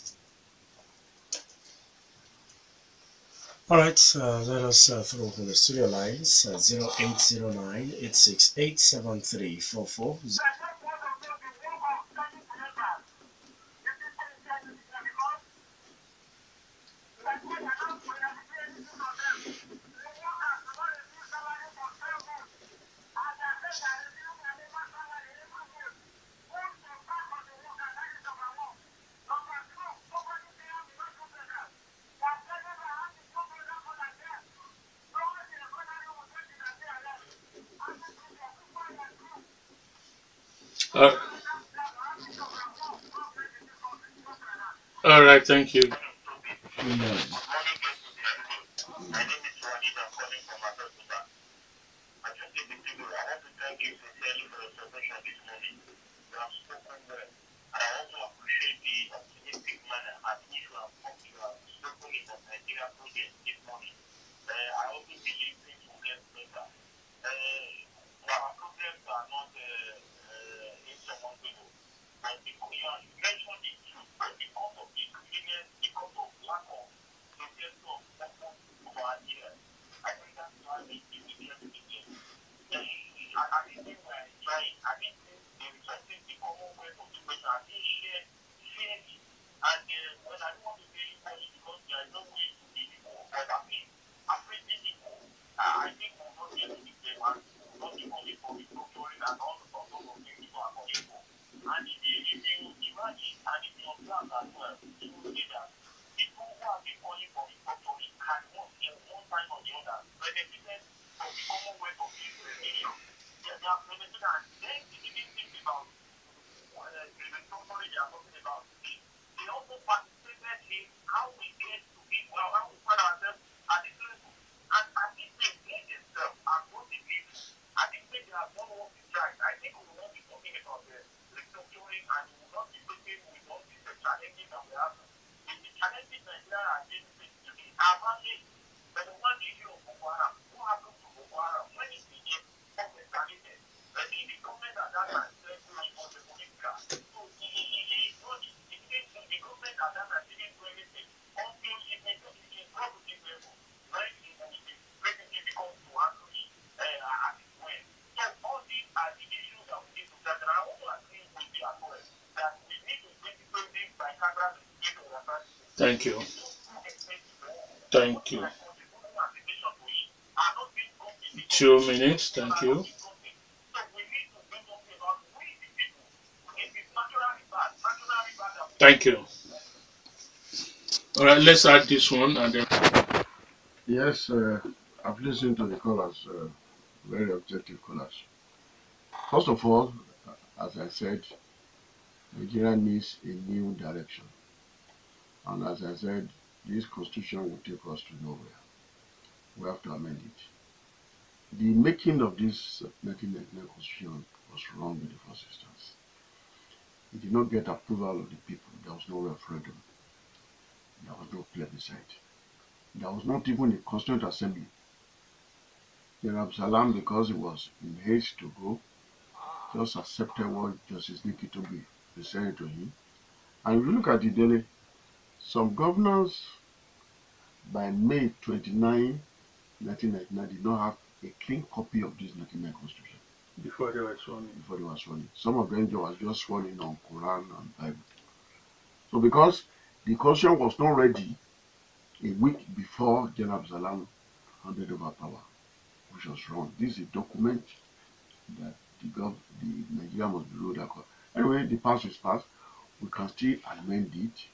All right, let us throw open the studio lines 0809 868 7344. Uh, all right, thank you. Amen. Thank you. Thank you. 2 minutes. Thank you. Thank you. All right, let's add this one and then. Yes, I've listened to the callers, very objective callers. First of all, as I said, Nigeria needs a new direction. And as I said, this constitution will take us to nowhere. We have to amend it. The making of this 1999 constitution was wrong in the first instance. It did not get approval of the people. There was no referendum. There was no plebiscite. There was not even a constituent assembly. General Salam, because he was in haste to go, just accepted what Justice Nikki Tobi presented to him. And if you look at the Dele, some governors by May 29, 1999 did not have a clean copy of this 1999 constitution Before they were sworn in. before they were sworn in. Some of them was just sworn in on Quran and Bible. So because the constitution was not ready a week before General Salam handed over power, which was wrong. This is a document that the Nigeria must be ruled according. Anyway, the past is past. We can still amend it,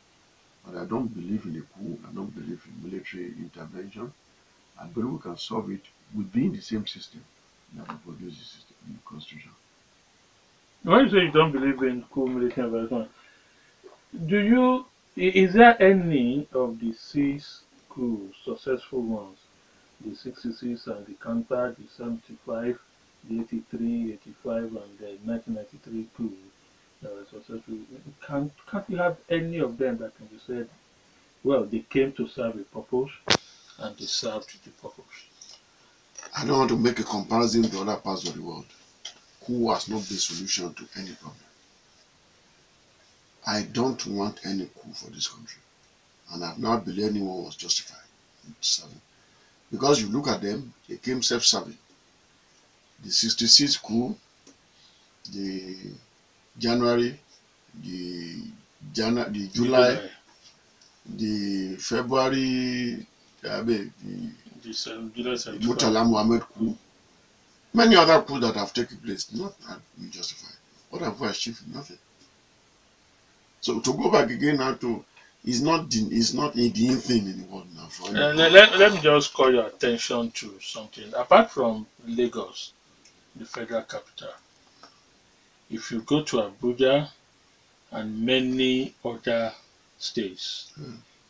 but I don't believe in a coup. I don't believe in military intervention. I believe we can solve it within the same system that will produce the system, the constitution. When you say you don't believe in coup military intervention, is there any of the six coups, successful ones, the 66 and the counter, the 75, the 83, 85, and the 1993 coup that were successful? Can't you have any of them that can be said, well, they came to serve a purpose and they served the purpose? I don't want to make a comparison with other parts of the world. Coup has not been solution to any problem. I don't want any coup for this country. And I've not believed anyone was justified in serving. Because you look at them, they came self-serving. The 66 coup, the January, the July, the February, the Murtala Muhammad coup, many other coups that have taken place, not have been justified. What have we achieved? Nothing. So to go back again now to is not a thing in the world now. For let me just call your attention to something. Apart from Lagos, the federal capital, If you go to Abuja and many other states,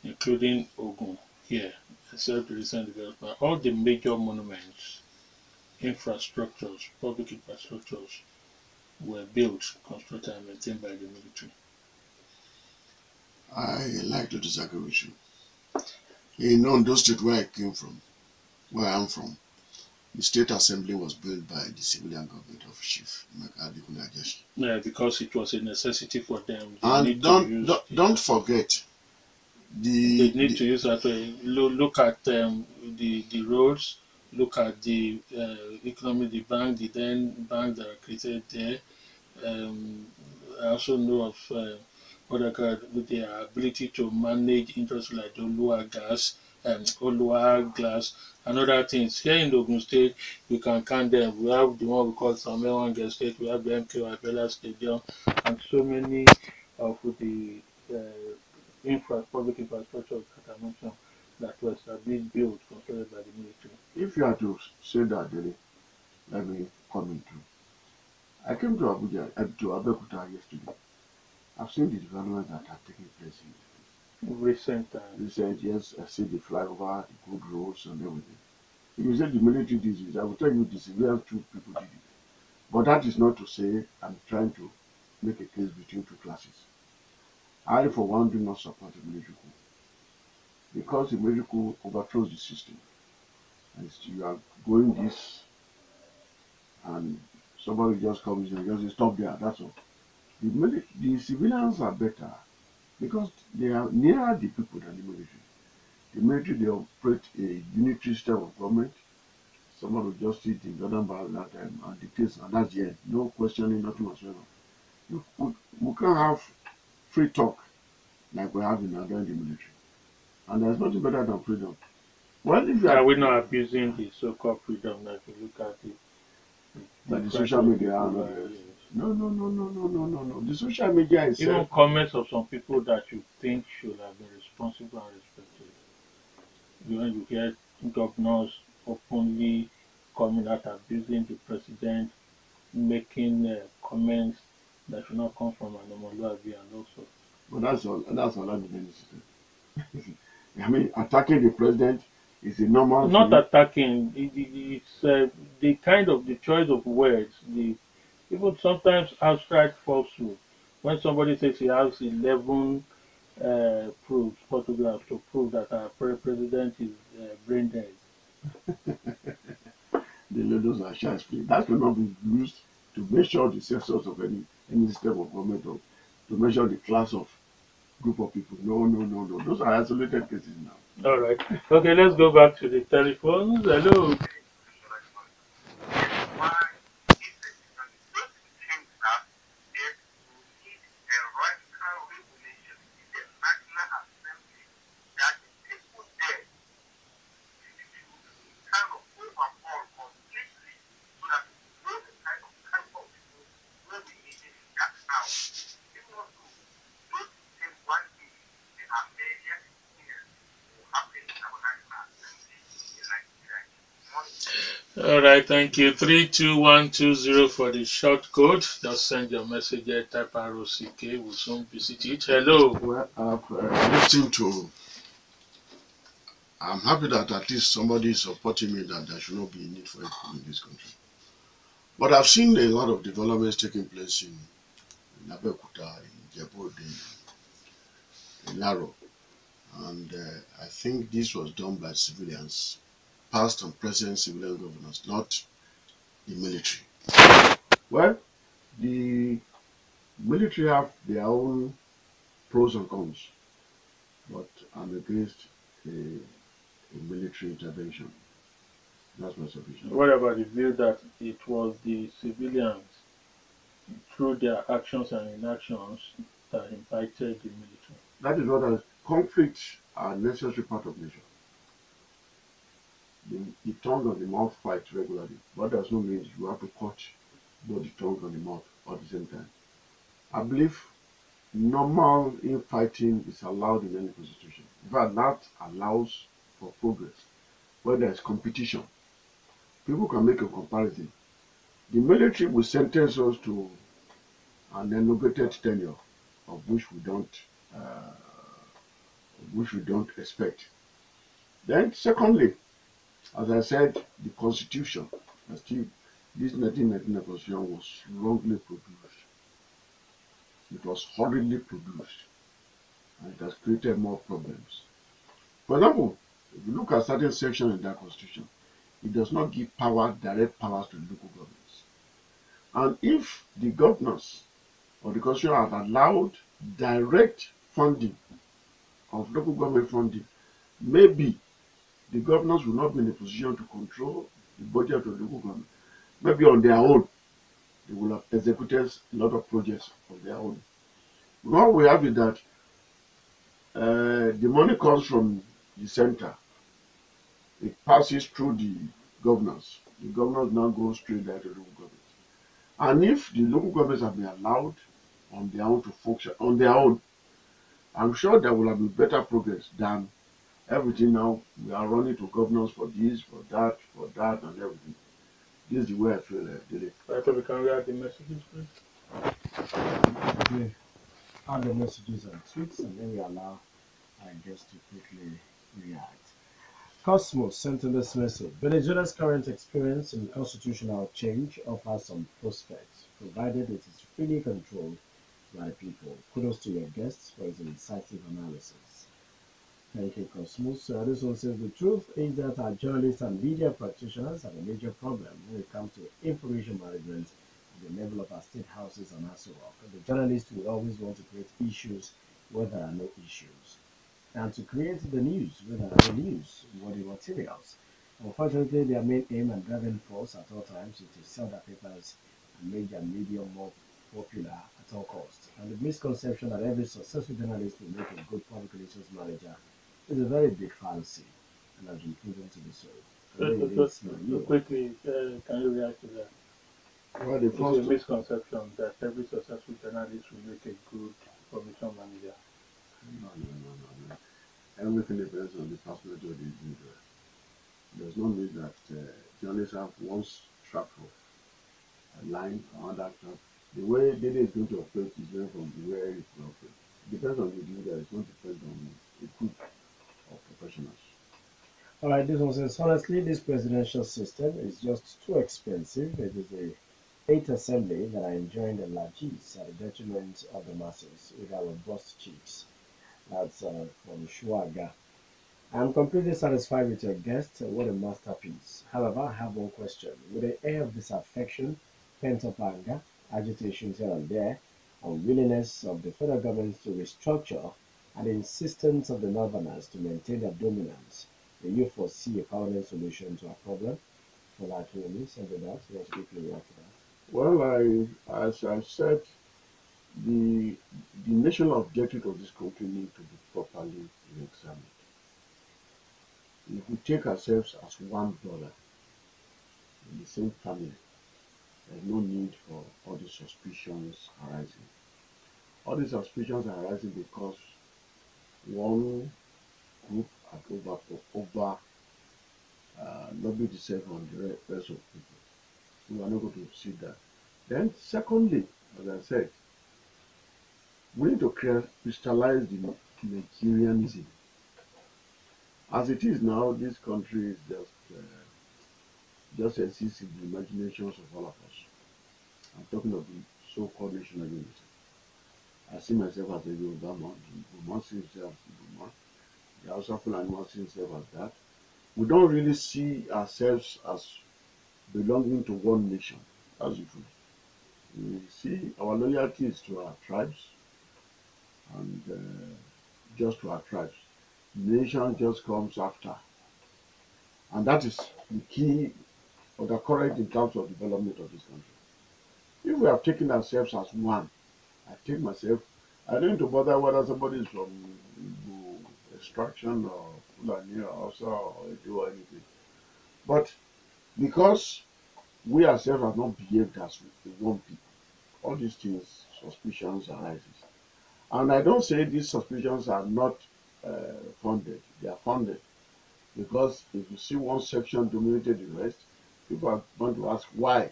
including Ogun here, except the recent development, all the major monuments, infrastructures, public infrastructures were built, constructed, and maintained by the military. I like to disagree with you. In Ondo State, where I came from, where I am from, the state assembly was built by the civilian government of Chief Makadikuna Ajashi. Yeah, because it was a necessity for them. They And need to use. don't forget They need to use that way. Look at the roads. Look at the economy, the bank, the then bank that are created there. I also know of their ability to manage industry like the Olua gas, Olua glass, and other things. Here in Ogun State, we can count them. We have the one we call Samuel Wange State, we have the MK Abela Stadium, and so many of the public infrastructure that I mentioned that was being built, constructed by the military. If you are to say that, Dele, let me comment too. I came to Abuja, to Abeokuta yesterday. I've seen the developments that are taking place in Recent times. recent years. I see the flyover, the good roads, and everything. If you say the military did it, I will tell you the civilians two people did it. But that is not to say I'm trying to make a case between two classes. I, for one, do not support the military coup because the military coup overthrows the system. And you are going this, and somebody just comes and just stop there. That's all. The civilians are better because they are nearer the people than the military. The military, they operate a unitary system of government. Someone will just sit in Jordan Bar that time and dictate, and that's the end. No questioning, nothing whatsoever. We can't have free talk like we have in the military. And there's nothing better than freedom. Well, if you are we not abusing the so-called freedom? Like if you look at the social media, no. The social media is even comments of some people that you think should have been responsible and respected. When you hear governors openly coming out abusing the president, making comments that should not come from an Omoluabi and also. But that's all. That's all I'm doing. I mean, attacking the president is a normal. Not thing. Attacking. It's the kind of the choice of words. Even sometimes outright falsehood. When somebody says he has 11 proofs, photographs to prove that our president is brain dead. Those are child's play. That cannot be used to measure the success of any system of government or to measure the class of group of people. No. Those are isolated cases now. All right. Okay, let's go back to the telephones. Hello. All right, thank you. 32120 for the short code. Just send your message there, type ROCK. We'll soon visit it. Hello. Well, I've listened to. I'm happy that at least somebody is supporting me that there should not be a need for it in this country. But I've seen a lot of developments taking place in Abeokuta, in Jebode, in Laro. And I think this was done by civilians, past and present civilian governors, not the military. Well, the military have their own pros and cons, but I'm against a military intervention. That's my submission. What about the view that it was the civilians, through their actions and inactions, that impacted the military? That is what conflicts are a necessary part of nature. The tongue and the mouth fight regularly, but does not mean you have to cut both the tongue and the mouth at the same time. I believe normal infighting is allowed in any constitution. In fact, that allows for progress. When there is competition, people can make a comparison. The military will sentence us to and elongated tenure, of which we don't expect. Then, secondly, as I said, the Constitution, this 1999 Constitution was wrongly produced. It was hurriedly produced, and it has created more problems. For example, if you look at certain sections in that Constitution, it does not give direct powers to the local governments. And if the governors or the Constitution had allowed direct funding of local government funding, maybe the governors will not be in a position to control the budget of the local government. Maybe on their own, they will have executed a lot of projects on their own. What we have is that the money comes from the center. It passes through the governors. The governors now go straight there to the local government. And if the local governments have been allowed on their own to function on their own, I'm sure there will have been better progress than everything now. We are running to governors for this, for that, and everything. This is the way I feel, Dele. Right, so we can read the messages, please. We add the messages and tweets, and then we allow our guests to quickly react. Cosmos sent in this message. Venezuela's current experience in constitutional change offers some prospects, provided it is freely controlled by people. Kudos to your guests for his incisive analysis. Thank you, Cosmos. This one says the truth is that our journalists and media practitioners have a major problem when it comes to information management at the level of our state houses and Aso Rock. The journalists will always want to create issues where there are no issues, and to create the news where there are no news, worthy materials. Unfortunately, their main aim and driving force at all times is to sell their papers and make their media more popular at all costs. And the misconception that every successful journalist will make a good public relations manager is a very big fallacy, and has been proven to be so. Just quickly, can you react to that? Well, the It's a first, misconception that every successful journalist will make a good information manager. no. Everything depends on the personality of the individual. There's no need that journalists have one track of a line or another track. The way Dele is going to operate is different from the way Eric will operate. It depends on the individual. It's not depend on a group of professionals. All right, this one says, honestly, this presidential system is just too expensive. It is the eighth assembly that are enjoying the largesse at the detriment of the masses with our robust chiefs. That's from Shuaga. I'm completely satisfied with your guest. What a masterpiece. However, I have one question. With the air of disaffection, pent-up anger, agitations here and there, unwillingness of the federal government to restructure, and the insistence of the northerners to maintain their dominance, do you foresee a permanent solution to our problem? For that, really, send it out. You want to quickly react to that? Well, as I said, the national objective of this country need to be properly examined. If we take ourselves as one brother in the same family, there's no need for all these suspicions arising. All these suspicions are arising because one group had over lobbied itself on the rest of people. We are not going to see that. Then, secondly, as I said, we need to crystallize the Nigerianism. As it is now, this country is just exists in the imaginations of all of us. I'm talking of the so-called national unity. I see myself as a Yoruba man, the Yoruba sees himself as a Yoruba, the Hausa Fulani man sees himself as that. We don't really see ourselves as belonging to one nation, as usual. We see our loyalty is to our tribes and just to our tribes. Nation just comes after. And that is the key or the current in terms of development of this country. If we have taken ourselves as one, I take myself, I don't need to bother whether somebody is from Igbo extraction or Fulani or Hausa or Edo or anything. But because we ourselves have not behaved as one people, all these things, suspicions arises. And I don't say these suspicions are not funded. They are funded because if you see one section dominated the rest, people are going to ask why.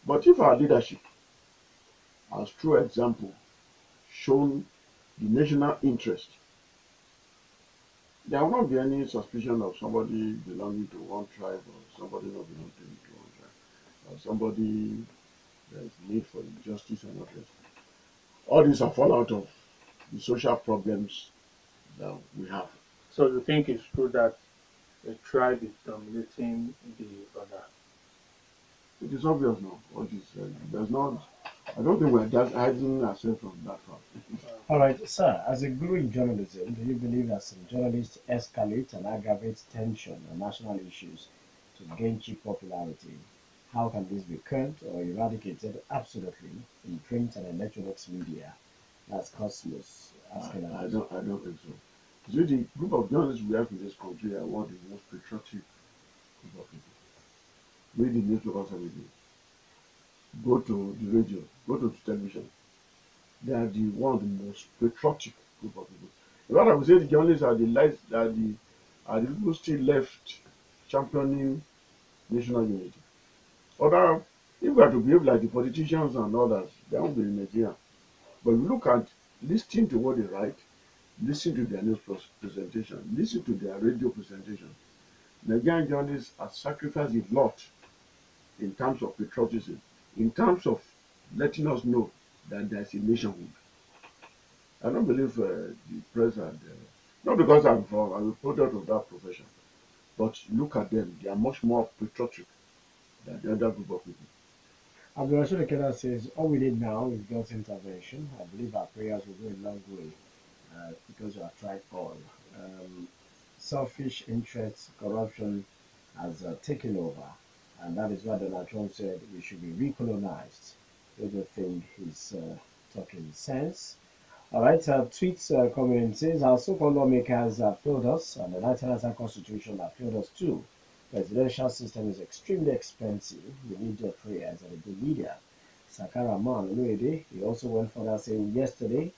But if our leadership as true example, shown the national interest, there will not be any suspicion of somebody belonging to one tribe or somebody not belonging to one tribe, or somebody there is need for justice and others. All these are fallout of the social problems that we have. So you think it's true that a tribe is dominating the other? It is obvious now. What is there's not. I don't think we're just hiding ourselves from that fact. All right, sir. As a guru in journalism, do you believe that some journalists escalate and aggravate tension on national issues to gain cheap popularity? How can this be curbed or eradicated? Absolutely, in print and electronics media. That's Cosmos asking I us. don't. I don't think so. You see, the group of journalists we have in this country are one of the most patriotic group of people. Read the newspapers every day. Go to the radio. Go to the television. They are the one of the most patriotic group of people. In fact, I would say the journalists are the lights, are the people still left championing national unity. Other, if we are to behave like the politicians and others, they won't be in Nigeria. But if you look at, listen to what they write, listen to their news presentation, listen to their radio presentation. Nigerian journalists have sacrificed a lot in terms of patriotism, in terms of letting us know that there is a nationhood. I don't believe the press and not because I'm a product of that profession, but look at them; they are much more patriotic than the other group of people. Abdulrashid Akela says, all we need now is God's intervention. I believe our prayers will go a long way because we have tried all. Um, Selfish interests, corruption has taken over, and that is why Donald Trump said we should be recolonized. Don't you think he's talking sense? All right, tweets coming says our so-called lawmakers have failed us, and the 1999 constitution have failed us too. Presidential system is extremely expensive. We need your prayers and a good leader. Sakara Man Oluede, he also went further saying yesterday,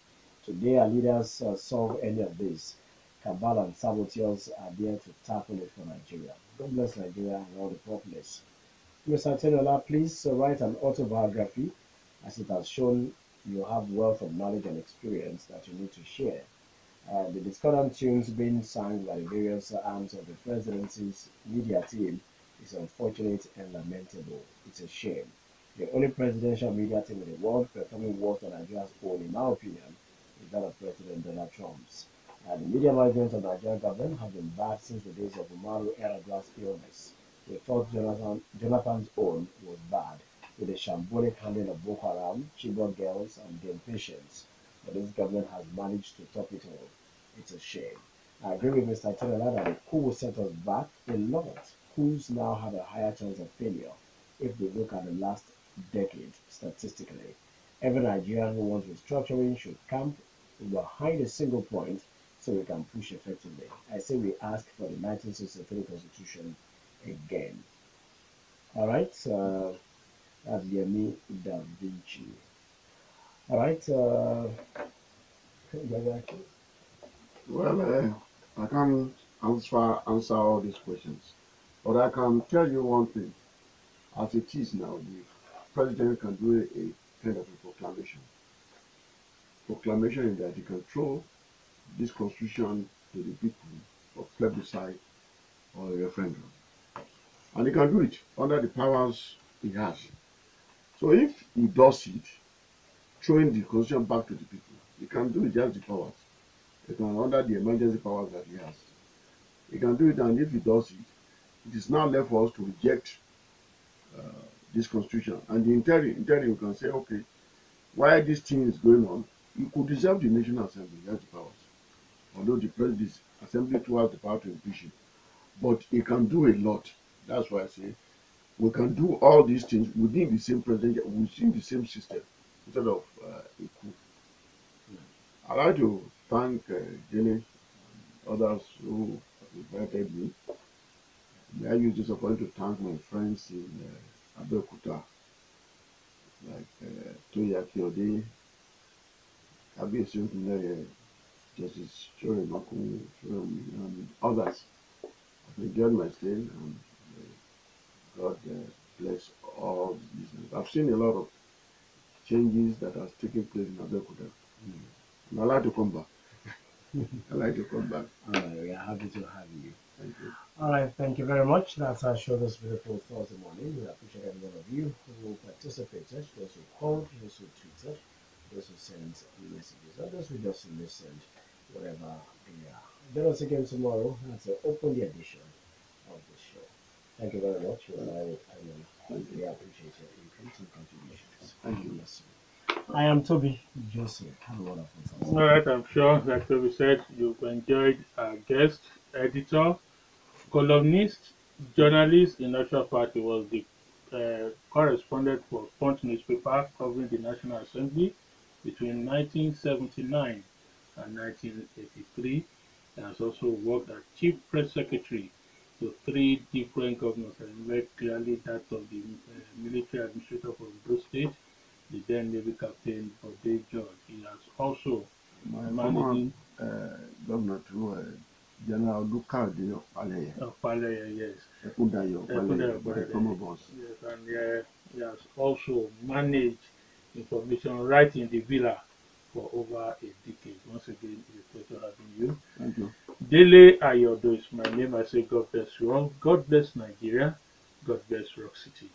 today our leaders solve any of this. Cabal and saboteurs are there to tackle it for Nigeria. God bless Nigeria and all the populace. Mr. Teniola, please write an autobiography as it has shown you have wealth of knowledge and experience that you need to share. The discordant tunes being sung by the various arms of the presidency's media team is unfortunate and lamentable. It's a shame. The only presidential media team in the world performing worse than Nigeria's own, in my opinion, is that of President Donald Trump's. The media management of the Nigerian government has been bad since the days of Umaru Yar'Adua's illness. We thought Jonathan's own was bad, with the shambolic handling of Boko Haram, Chibok girls, and the impatience. But this government has managed to top it all. It's a shame. I agree with Mr. Tenela that the coup will set us back a lot. Coups now have a higher chance of failure if we look at the last decade statistically. Every Nigerian who wants restructuring should camp behind a single point so we can push effectively. I say we ask for the 1963 constitution again. All right, that's Yemi Da Vinci. All right, Well, I can't answer all these questions, but I can tell you one thing. As it is now, the president can do a kind of a proclamation. Proclamation is that he can throw this constitution to the people for plebiscite or a referendum. And he can do it under the powers he has. So if he does it, throwing the constitution back to the people, he can do it, just the powers. He can under the emergency powers that he has. He can do it, and if he does it, it is now left for us to reject uh, this constitution. And the interim can say, okay, while this thing is going on, you could dissolve the National Assembly, he has the powers. Although the president, assembly too has the power to impeach him. But he can do a lot. That's why I say we can do all these things within the same president, within the same system, instead of a coup. I'd like to thank Dele and others who invited me. May I use this opportunity to thank my friends in Abeokuta, like Toyi Akiode, Kabiyesi Ogunleye, Justice Chore Makun, and others. I've enjoyed my stay, and God bless all the listeners. I've seen a lot of changes that has taken place in Abeokuta. And I like to come back. I like to come back. All right, we are happy to have you. Thank you. All right, thank you very much. That's our show this beautiful Thursday morning. We appreciate every one of you who participated, those who called, those who tweeted, those who sent messages, or those who just listened, whatever they are. Join us again tomorrow. That's an open edition of the show. Thank you very much. You and I really appreciate your input and contributions. Thank you. Bless you. I am Tobi. Joseph. Have a wonderful Thursday. All right, I'm sure, like we said, you've enjoyed our guest, editor, columnist, journalist. In actual fact, he was the correspondent for Punch newspaper covering the National Assembly between 1979 and 1983. He has also worked as chief press secretary to three different governors. I remember clearly that of the military administrator for Ondo State, the then Navy Captain Bode George. He has also My managing governor too, General Lukade Opaleye. Opaleye, yes. Ekundayo Opaleye, my former boss. Yes, and he has also managed information right in the villa for over a decade. Once again, it's a pleasure having you. Thank you. Dele Ayodo is my name. I say God bless you all. God bless Nigeria. God bless Rock City.